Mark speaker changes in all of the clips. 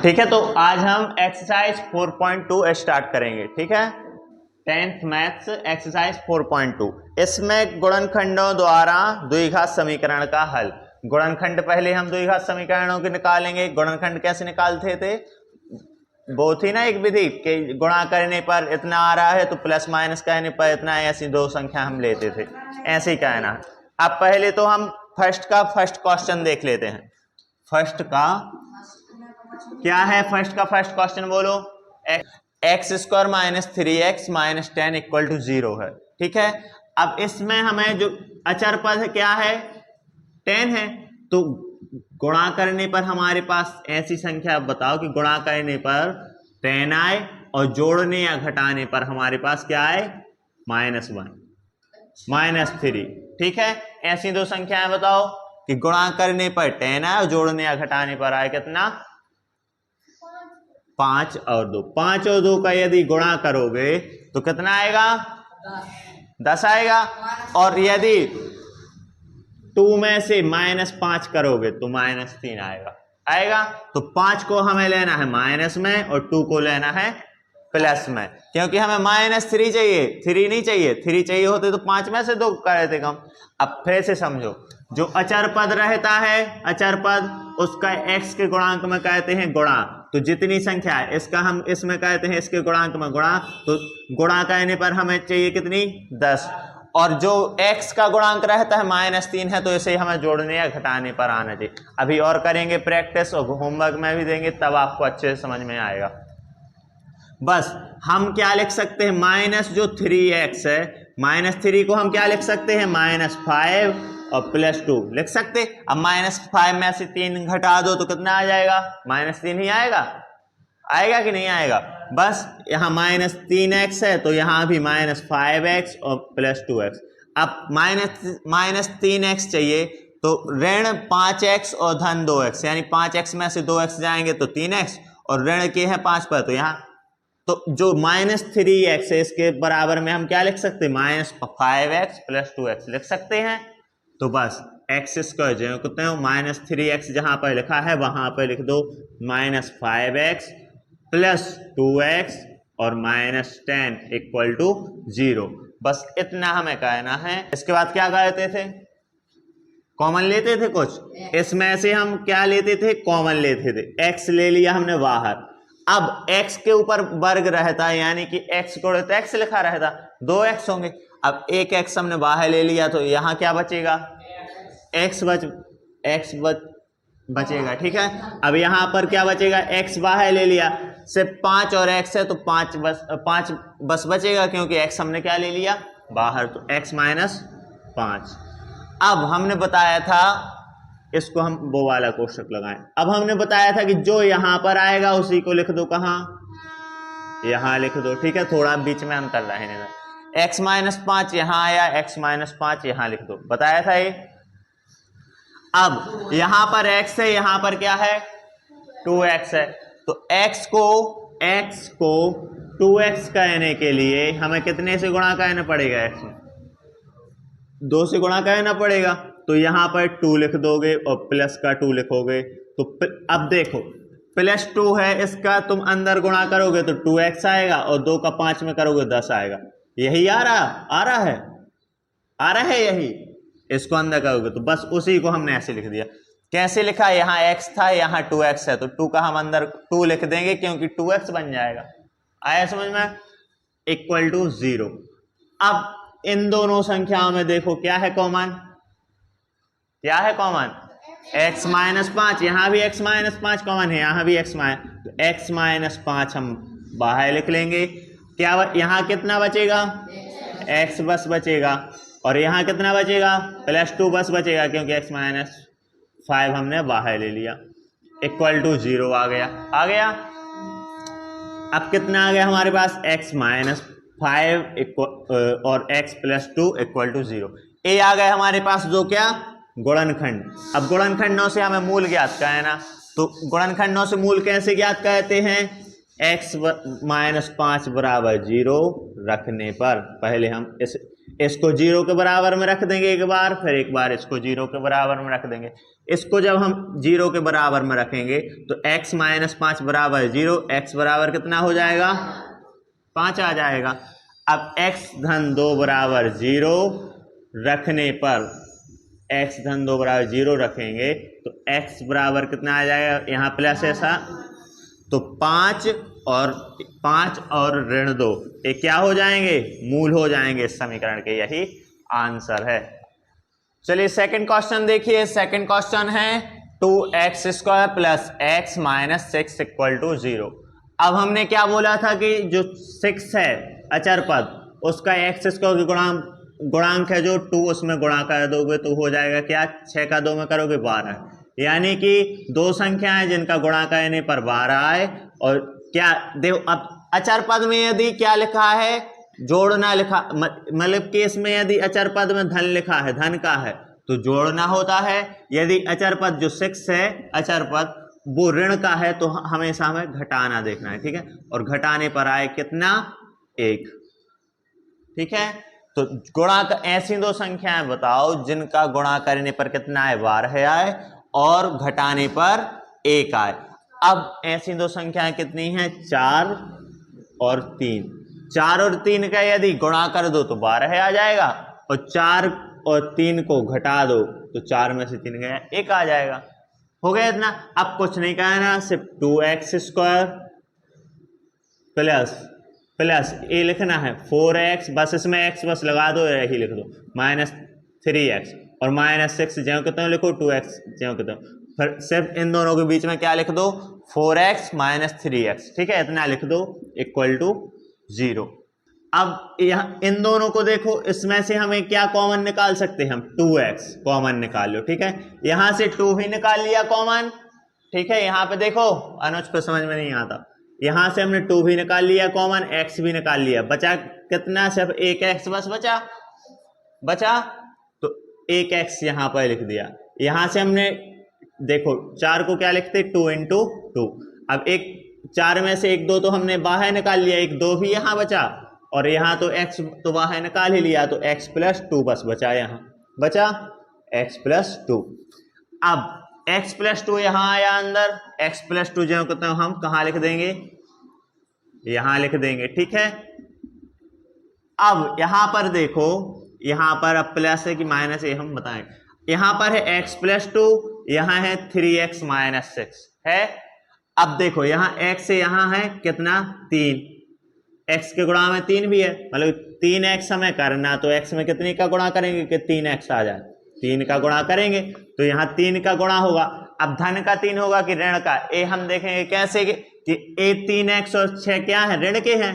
Speaker 1: ठीक है, तो आज हम एक्सरसाइज 4.2 स्टार्ट करेंगे। ठीक है, 10th मैथ्स एक्सरसाइज 4.2। इसमें गुणनखंडों द्वारा द्विघात समीकरण का हल। गुणनखंड पहले हम द्विघात समीकरणों के निकालेंगे। गुणनखंड कैसे निकालते थे? वो थी ना एक विधि कि गुणा करने पर इतना आ रहा है तो प्लस माइनस करने पर इतना, ऐसी दो संख्या हम लेते थे। ऐसे ही कहना। अब पहले तो हम फर्स्ट क्वेश्चन देख लेते हैं। फर्स्ट का क्या है? फर्स्ट क्वेश्चन बोलो। X square minus 3x minus 10 equal to 0 है। ठीक है, अब इसमें हमें जो अचर पद क्या है? 10 है। तो गुणा करने पर हमारे पास ऐसी संख्या बताओ कि गुणा करने पर 10 आए और जोड़ने या घटाने पर हमारे पास क्या आए? -1 -3। ठीक है, ऐसी दो संख्याएं बताओ कि गुणा करने पर 10 आए और जोड़ने या घटाने पर आए कितना? 5 और 2। 5 और 2 का यदि गुणा करोगे तो कितना आएगा? 10 आएगा। और यदि 2 में से -5 करोगे तो -3 आएगा। तो 5 को हमें लेना है माइनस में और 2 को लेना है प्लस में, क्योंकि हमें -3 चाहिए, 3 नहीं चाहिए। 3 चाहिए होते तो 5 में से 2 कर देते कम। अब फिर से समझो, जो अचर पद रहता है, अचर पद, उसका x के गुणांक में कहते हैं गुणा। तो जितनी संख्या है इसका हम इसमें कहते हैं इसके गुणांक में गुणा। तो गुणा करने पर हमें चाहिए कितनी? 10। और जो x का गुणांक रहता है -3 है, तो इसे हमें जोड़ने या घटाने पर आना चाहिए। अभी और करेंगे प्रैक्टिस और होमवर्क में भी देंगे, तब आपको अच्छे से समझ में आएगा। बस हम क्या लिख सकते हैं? माइनस जो 3x है, -3 को हम क्या लिख सकते हैं? -5 और +2 लिख सकते। अब -5 में से 3 घटा दो तो कितना आ जाएगा? -3 ही आएगा। आएगा कि नहीं आएगा? बस यहाँ -3x है तो यहाँ भी -5x और +2x। अब -3x चाहिए तो ऋण 5x और धन 2x, यानी 5x में से 2x जाएंगे तो 3x, और ऋण के हैं 5 पर, तो यहाँ तो जो -3x है इसके बराबर में हम क्या लिख सकते हैं? -5x + 2x लिख सकते हैं। तो बस x स्क्वायर जो कितने हो, -3x जहां पर लिखा है वहां पर लिख दो -5x + 2x और -10 इक्वल टू 0। बस इतना हमें कहना है। इसके बाद क्या कहते थे? कॉमन लेते थे कुछ। इसमें से हम क्या लेते थे? कॉमन लेते थे। x ले लिया हमने बाहर। अब x के ऊपर वर्ग रहता है, यानी कि x को तो x लिखा रहता, 2x होंगे। अब एक x हमने बाहर ले लिया तो यहाँ क्या बचेगा? x बचेगा। ठीक है, अब यहाँ पर क्या बचेगा? x बाहर ले लिया, सिर्फ 5 और x है तो 5 बस बचेगा, क्योंकि x हमने क्या ले लिया? बाहर। तो x - 5। अब हमने बताया था, इसको हम वो वाला कोष्ठक लगाएं। अब हमने बताया था कि जो यहां पर आएगा उसी को लिख दो। कहां? यहां लिख दो। ठीक है, थोड़ा बीच में अंतर रहने दो। x - 5 यहां आया, x - 5 यहां लिख दो, बताया था ये। अब यहां पर x है, यहां पर क्या है? 2x है। तो x को 2x कहने के लिए हमें कितने से गुणा करना पड़ेगा? x में 2 से गुणा करना पड़ेगा। तो यहां पर 2 लिख दोगे और प्लस का 2 लिखोगे। तो अब देखो, +2 है, इसका तुम अंदर गुणा करोगे तो 2x आएगा, और 2 का 5 में करोगे 10 आएगा। यही आ रहा है यही। इसको अंदर करोगे तो बस उसी को हमने ऐसे लिख दिया। कैसे लिखा? यहाँ x था, यहाँ 2x है, तो 2 का हम अंदर 2 लिख देंगे, क्योंकि 2x बन जाएगा। आया समझ में? Equal to 0। अब इन दोनों संख्याओं में देखो क्या है कॉमन? क्या है कॉमन? x - 5। यहां भी x - 5 कॉमन है, यहां भी x - 5 हम बाहर लिख लेंगे। क्या यहां कितना बचेगा? x बस बचेगा। और यहां कितना बचेगा? +2 बस बचेगा, क्योंकि x - 5 हमने बाहर ले लिया। इक्वल टू 0 आ गया। अब कितना आ गया हमारे पास? x - 5 और x + 2 इक्वल टू 0। ये आ गए हमारे पास जो क्या? गुणनखंड। अब गुणनखंडों से हमें मूल ज्ञात करना। तो गुणनखंडों से मूल कैसे ज्ञात करते हैं? x - 5 = 0 रखने पर पहले हम इस इसको 0 के बराबर में रख देंगे एक बार, फिर एक बार इसको 0 के बराबर में रख देंगे। इसको जब हम 0 के बराबर में रखेंगे तो x माइनस 5 बराबर 0, x बराबर कितना हो जाएगा 5 आ जाएगा। अब x धन 2 बराबर 0 रखने पर, x धन 2 बराबर 0 रखेंगे तो x बराबर कितना आ जाएगा, यहाँ प्लस ऐसा तो 5 और ऋण 2 ये क्या हो जाएंगे, मूल हो जाएंगे इस समीकरण के, यही आंसर है। चलिए सेकंड क्वेश्चन देखिए। सेकंड क्वेश्चन है 2x square plus x minus 6 equal to 0। अब हमने क्या बोला था कि जो 6 है अचर पद, उसका x स्क्वायर की गुणांक है जो 2, उसमें गुणा कर दोगे तो हो जाएगा क्या, 6 का 2 में करोगे 12, यानी कि दो संख्याएं जिनका गुणा करने पर 12 आए। और क्या देखो, अब अचर पद में यदि क्या लिखा है, जोड़ना लिखा, मतलब केस में यदि अचर पद में धन लिखा है, धन का है तो जोड़ना होता है। यदि अचर पद जो 6 है अचर पद वो ऋण का है तो हमेशा हमें घटाना देखना है, ठीक है। और घटाने पर आए कितना, 1, ठीक है। तो गुणा का ऐसी दो संख्याएं बताओ जिनका गुणा करने पर कितना है, 12 आए और घटाने पर 1 आए। अब ऐसी दो संख्याएं कितनी हैं, 4 और 3। 4 और 3 का यदि गुणा कर दो तो 12 आ जाएगा, और 4 और 3 को घटा दो तो 4 में से 3 गया 1 आ जाएगा। हो गया इतना। अब कुछ नहीं कहना, सिर्फ 2x स्क्वायर प्लस ये लिखना है 4x, बस इसमें x बस लगा दो, यही लिख दो, माइनस 3x और माइनस 6 ज्यों के त्यों लिखो, 2x ज्यों के त्यों, फिर सिर्फ इन दोनों के बीच में क्या लिख दो, 4x माइनस 3x, ठीक है, इतना लिख दो इक्वल टू 0। अब यहाँ इन दोनों को देखो, इसमें से हमें क्या कॉमन निकाल सकते हैं हम, 2x कॉमन निकाल लो, ठीक है। यहां से 2 ही निकाल लिया कॉमन, ठीक है। यहाँ पे देखो अनुज पे समझ में नहीं आता, यहां से हमने 2 भी निकाल लिया कॉमन, x भी निकाल लिया, बचा कितना, सिर्फ 1x बस बचा तो 1x यहाँ पर लिख दिया। यहां से हमने देखो 4 को क्या लिखते, 2 इंटू 2। अब 4 में से 1 2 तो हमने बाहर निकाल लिया, 1 2 भी यहाँ बचा, और यहाँ तो x तो बाहर निकाल ही लिया, तो x प्लस 2 बस बचा, यहाँ बचा x प्लस 2। अब x प्लस 2 यहाँ आया अंदर, x प्लस 2 जो कहते हैं हम कहाँ लिख देंगे, यहाँ लिख देंगे, ठीक है। अब यहाँ पर देखो, यहाँ पर अब प्लस है कि माइनस है हम बताएं, यहाँ पर है x प्लस 2, यहाँ है 3x माइनस 6 है। अब देखो यहाँ x से यहाँ है कितना, 3, x के गुणा में 3 भी है, मतलब 3x हमें करना, तो x में कितने का गुणा करेंगे कि 3x आ जाए, 3 का गुणा करेंगे तो यहाँ 3 का गुणा होगा। अब धन का 3 होगा कि ऋण का, ए हम देखेंगे कैसे कि ए 3x और 6 क्या है, ऋण के हैं,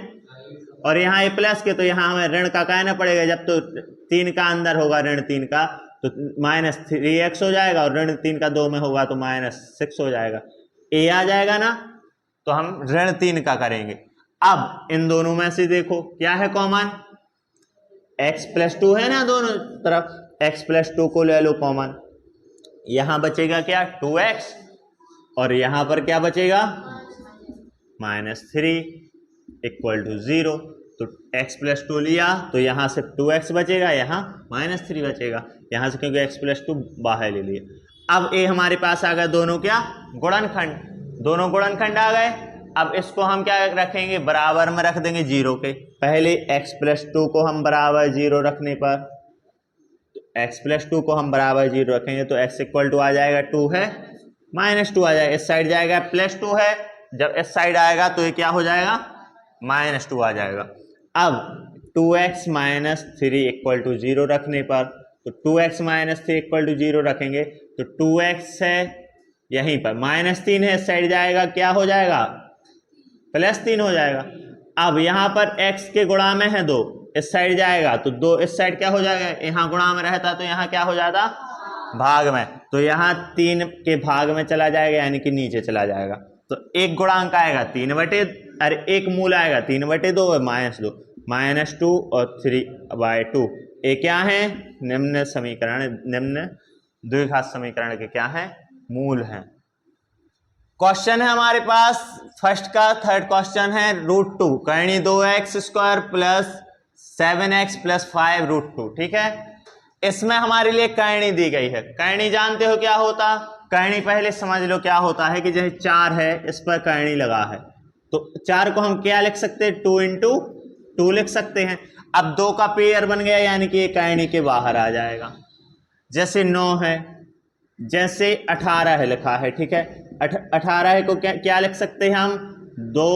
Speaker 1: और यहाँ ए प्लस के, तो यहाँ हमें ऋण का कहना पड़ेगा, जब तो 3 का अंदर होगा ऋण 3 का तो माइनस 3x हो जाएगा, और ऋण 3 का 2 में होगा तो माइनस 6 हो जाएगा, ए आ जाएगा ना, तो हम ऋण 3 का करेंगे। अब इन दोनों में से देखो क्या है कॉमन, x प्लस 2 है ना, दोनों तरफ x प्लस 2 को ले लो कॉमन, यहां बचेगा क्या, 2x, और यहां पर क्या बचेगा, माइनस 3 इक्वल टू 0। तो x प्लस 2 लिया तो यहां से 2x बचेगा, यहां माइनस 3 बचेगा, यहां से क्योंकि x प्लस 2 बाहर ले लिया। अब ये हमारे पास आ गया दोनों क्या, गुणनखंड, दोनों गुणनखंड आ गए। अब इसको हम क्या रखेंगे, बराबर में रख देंगे 0 के। पहले x प्लस 2 को हम बराबर 0 रखने पर, तो x प्लस 2 को हम बराबर 0 रखेंगे तो x इक्वल टू आ जाएगा 2 है, माइनस 2 आ जाएगा, इस साइड जाएगा प्लस 2 है, जब इस साइड आएगा तो ये क्या हो जाएगा, माइनस 2 आ जाएगा। अब 2x माइनस 3 इक्वल टू 0 रखने पर, तो 2x माइनस 3 इक्वल टू 0 रखेंगे तो 2x है यहीं पर, माइनस 3 है, इस साइड जाएगा क्या हो जाएगा, प्लस 3 हो जाएगा। अब यहाँ पर x के गुणा में है 2, इस साइड जाएगा तो 2 इस साइड क्या हो जाएगा, यहाँ गुणा में रहता तो यहाँ क्या हो जाता, भाग में, तो यहाँ 3 के भाग में चला जाएगा, यानी कि नीचे चला जाएगा। तो एक गुणांक आएगा 3 बटे, अरे एक मूल आएगा 3/2 और -2, -2 और 3/2, ये क्या है, निम्न समीकरण, निम्न द्विघात समीकरण के क्या है, मूल हैं। क्वेश्चन है हमारे पास फर्स्ट का, थर्ड क्वेश्चन है √2 करणी 2x square plus 7x plus 5 root 2, ठीक है। इसमें हमारे लिए करणी दी गई है। करणी जानते हो क्या होता? करणी पहले समझ लो क्या होता है कि जैसे 4 है, इस पर करणी लगा है, तो 4 को हम क्या लिख सकते हैं? 2 इंटू 2 लिख सकते हैं। अब 2 का पेयर बन गया, यानी कि ये करणी के बाहर आ जाएगा। जैसे 9 है, जैसे 18 है लिखा है, ठीक है। 18 को क्या लिख सकते हैं हम? 2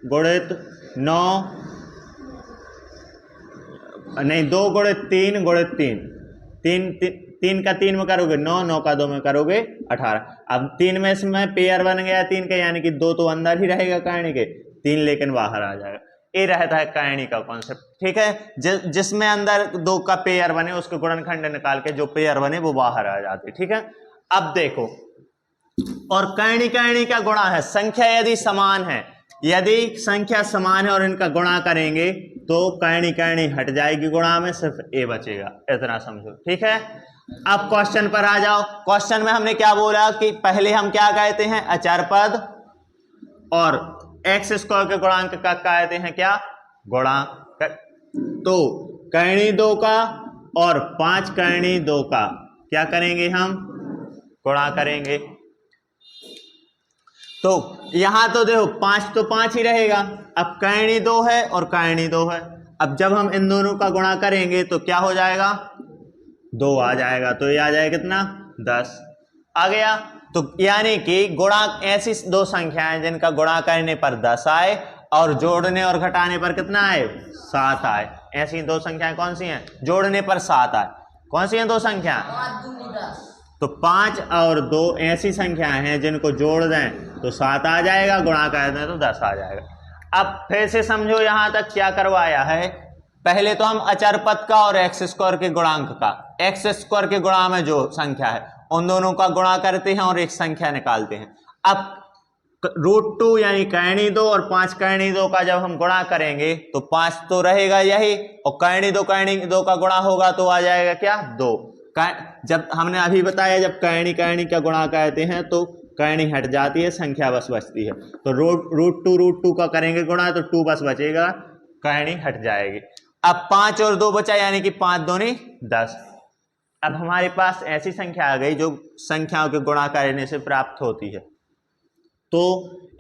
Speaker 1: गुणित 9, नहीं 2 गुणित 3 गुणित 3, 3 का 3 में करोगे 9, 9 का 2 में करोगे 18। अब 3 में इसमें पेयर बन गया 3 का, यानी कि 2 तो अंदर ही रहेगा करणी के, 3 लेकिन बाहर आ जाएगा। ये रहता है करणी का कॉन्सेप्ट, ठीक है। जिसमें अंदर 2 का पेयर बने उसके गुणनखंड निकाल के जो पेयर बने वो बाहर आ जाते, ठीक है। अब देखो, और करणी करणी का गुणा है, संख्या यदि समान है, यदि संख्या समान है और इनका गुणा करेंगे तो करणी करणी हट जाएगी, गुणा में सिर्फ ए बचेगा, इतना समझो, ठीक है। अब क्वेश्चन पर आ जाओ। क्वेश्चन में हमने क्या बोला कि पहले हम क्या कहते हैं? अचर पद, और एक्स स्क्वायर के गुणांक का कहते हैं क्या? गुणांक। तो करणी 2 का और 5 करणी 2 का क्या करेंगे? हम गुणा करेंगे। तो यहां तो देखो 5 तो 5 ही रहेगा। अब करणी 2 है और करणी 2 है, अब जब हम इन दोनों का गुणा करेंगे तो क्या हो जाएगा? 2 आ जाएगा, तो ये आ जाएगा कितना? 10 आ गया। तो यानी कि गुणा, ऐसी 2 संख्याएं जिनका गुणा करने पर 10 आए और जोड़ने और घटाने पर कितना आए? 7 आए। ऐसी 2 संख्याएं कौन सी हैं? जोड़ने पर 7 आए। कौन सी हैं 2 संख्या? तो 5 और 2 ऐसी संख्याएं हैं जिनको जोड़ दें तो 7 आ जाएगा, गुणा कर दें तो 10 आ जाएगा। अब फिर से समझो यहां तक क्या करवाया है। पहले तो हम अचर पद का और एक्स स्क्वायर के गुणांक का, एक्स स्क्वायर के गुणा में जो संख्या है उन दोनों का गुणा करते हैं और एक संख्या निकालते हैं। अब रूट 2 यानी करणी 2 और 5 करणी 2 का जब हम गुणा करेंगे तो 5 तो रहेगा यही, और करणी 2 का गुणा होगा तो आ जाएगा क्या? 2। जब हमने अभी बताया जब करणी करणी का गुणा कहते हैं तो करणी हट जाती है, संख्या बस बचती है। तो रूट टू का करेंगे गुणा तो 2 बस बचेगा, करणी हट जाएगी। अब 5 और 2 बचा, यानी कि 5 दूनी 10। अब हमारे पास ऐसी संख्या आ गई जो संख्याओं के गुणा करने से प्राप्त होती है। तो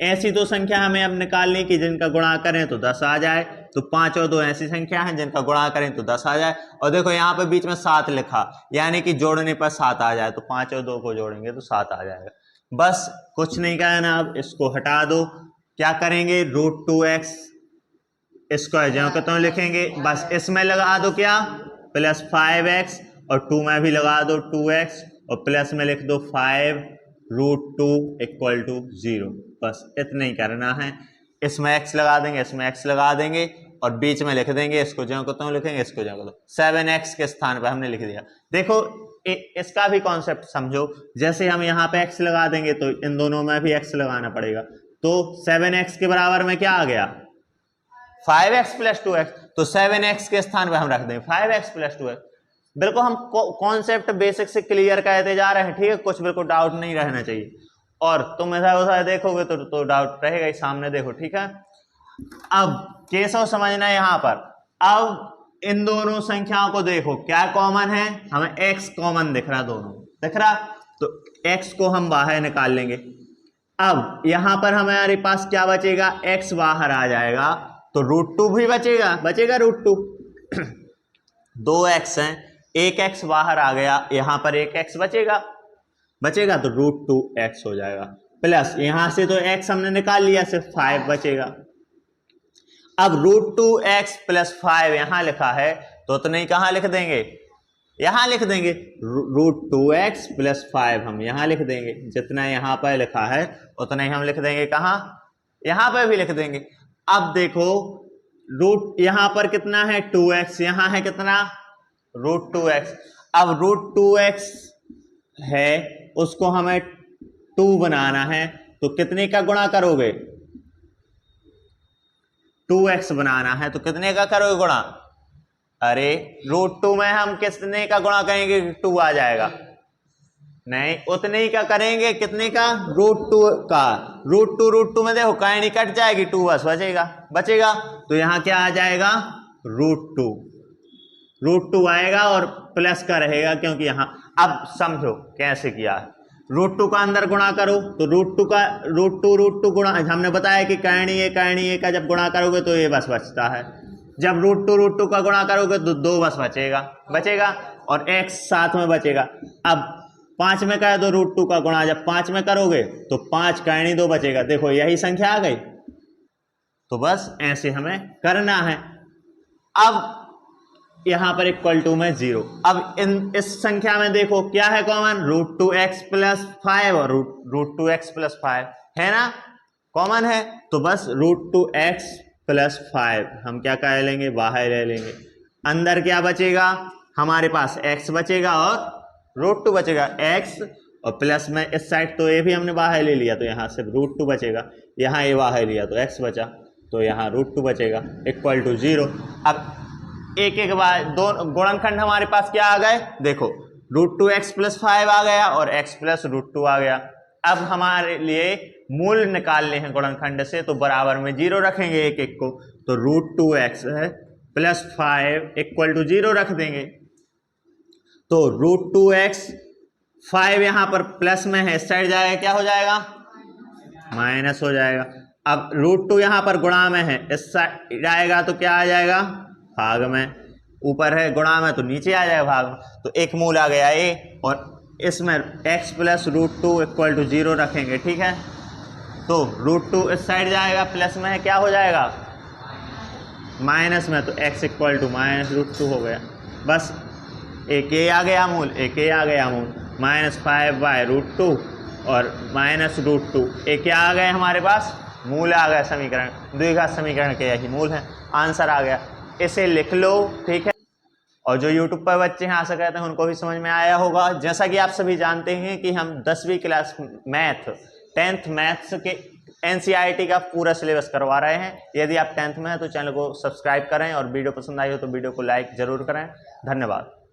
Speaker 1: ऐसी 2 संख्या हमें अब निकालनी कि जिनका गुणा करें तो 10 आ जाए। तो 5 और 2 ऐसी संख्या हैं जिनका गुणा करें तो 10 आ जाए। और देखो यहाँ पे बीच में 7 लिखा, यानी कि जोड़ने पर 7 आ जाए, तो 5 और 2 को जोड़ेंगे तो 7 आ जाएगा। बस कुछ नहीं करना, अब इसको हटा दो। क्या करेंगे? रूट 2x स्क्वायर जो कहते हैं लिखेंगे, बस इसमें लगा दो क्या? प्लस 5x, और 2 में भी लगा दो 2x, और प्लस में लिख दो 5 रूट 2 इक्वल टू 0। बस इतना ही करना है। इसमें x लगा देंगे, इसमें x लगा देंगे, और बीच में लिख देंगे, इसको जो कहते हैं लिखेंगे, इसको जो कहते 7x के स्थान पर हमने लिख दिया। देखो इसका भी कॉन्सेप्ट समझो। जैसे हम यहाँ पे x लगा देंगे तो इन दोनों में भी x लगाना पड़ेगा। तो 7x के बराबर में क्या आ गया? 5x plus 2x। तो 7x के स्थान पर हम रख देंगे 5x प्लस 2x। बिल्कुल हम कॉन्सेप्ट बेसिक से क्लियर कहते जा रहे हैं, ठीक है। कुछ बिल्कुल डाउट नहीं रहना चाहिए। और तुम ऐसा वैसा देखोगे तो डाउट रहेगा ही, सामने देखो, ठीक है। अब कैसे समझना है यहाँ पर? अब इन दोनों संख्याओं को देखो, क्या कॉमन है? हमें x कॉमन दिख रहा, दोनों दिख रहा, तो x को हम बाहर निकाल लेंगे। अब यहां पर हमारे पास क्या बचेगा? x बाहर आ जाएगा, तो रूट 2 भी बचेगा रूट 2। 2x है, 1x बाहर आ गया, यहां पर 1x बचेगा तो रूट 2x हो जाएगा। प्लस यहां से तो x हमने निकाल लिया, सिर्फ 5 बचेगा। अब रूट 2x प्लस 5 यहां लिखा है, तो उतना ही कहां लिख देंगे? यहां लिख देंगे। रूट 2x प्लस 5 हम यहां लिख देंगे, जितना यहां पर लिखा है उतना ही हम लिख देंगे। कहां? यहां पर भी लिख देंगे। अब देखो रूट यहां पर कितना है? 2x, यहां है कितना? Root 2x। अब रूट 2x है, उसको हमें 2 बनाना है, तो कितने का गुणा करोगे? 2x बनाना है, तो कितने का करोगे गुणा? अरे रूट 2 में हम कितने का गुणा करेंगे? 2 आ जाएगा। नहीं, उतने ही का करेंगे, कितने का? रूट 2 का। रूट 2 में देखो करणी कट जाएगी, 2 बस बचेगा। तो यहां क्या आ जाएगा? √2 आएगा और प्लस का रहेगा, क्योंकि यहाँ अब समझो कैसे किया है। √2 का अंदर गुणा करो तो √2 गुणा, हमने बताया कि कर्णी ए का जब गुणा करोगे तो ये बस बचता है। जब √2 का गुणा करोगे तो 2 बस बचेगा और x साथ में बचेगा। अब 5 में का है तो √2 का गुणा जब 5 में करोगे तो 5 कर्णी 2 बचेगा। देखो यही संख्या आ गई। तो बस ऐसे हमें करना है। अब यहां पर इक्वल टू में 0। अब इस संख्या में देखो क्या है कॉमन, √2x + 5 और √2x + 5 है ना, कॉमन है। तो बस √2x + 5 हम क्या कर लेंगे, बाहर ले लेंगे। अंदर क्या बचेगा, हमारे पास x बचेगा और √2 बचेगा। x और प्लस में इस साइड तो ये भी हमने बाहर ले लिया, तो यहाँ सिर्फ √2 बचेगा। यहाँ ये बाहर लिया तो x बचा, तो यहाँ √2 बचेगा इक्वल टू 0। अब एक एक बार दो गुणनखंड हमारे पास क्या आ गए, देखो √2x + 5 आ गया और x + √2 आ गया। अब हमारे लिए मूल निकालने हैं गुणनखंड से, तो बराबर में 0 रखेंगे एक एक को। तो √2x है + 5 इक्वल टू 0 रख देंगे। तो √2x 5 यहाँ पर प्लस में है, इस साइड जाएगा क्या हो जाएगा, माइनस हो जाएगा। अब √2 यहाँ पर गुणा में है, इस साइड आएगा तो क्या आ जाएगा, भाग में। ऊपर है गुणा में तो नीचे आ जाएगा भाग में। तो एक मूल आ गया a, और इसमें x + √2 इक्वल टू 0 रखेंगे, ठीक है। तो √2 इस साइड जाएगा, प्लस में है क्या हो जाएगा, माइनस में, तो x इक्वल टू -√2 हो गया। बस एक a आ गया मूल, -5/√2 और -√2 एक क्या आ गए हमारे पास, मूल आ गया। समीकरण, द्विघात समीकरण के यही मूल है, आंसर आ गया। इसे लिख लो, ठीक है। और जो YouTube पर बच्चे हैं आशा करते हैं उनको भी समझ में आया होगा। जैसा कि आप सभी जानते हैं कि हम 10वीं क्लास मैथ 10th मैथ्स के NCERT का पूरा सिलेबस करवा रहे हैं। यदि आप 10th में हैं तो चैनल को सब्सक्राइब करें और वीडियो पसंद आई हो तो वीडियो को लाइक जरूर करें। धन्यवाद।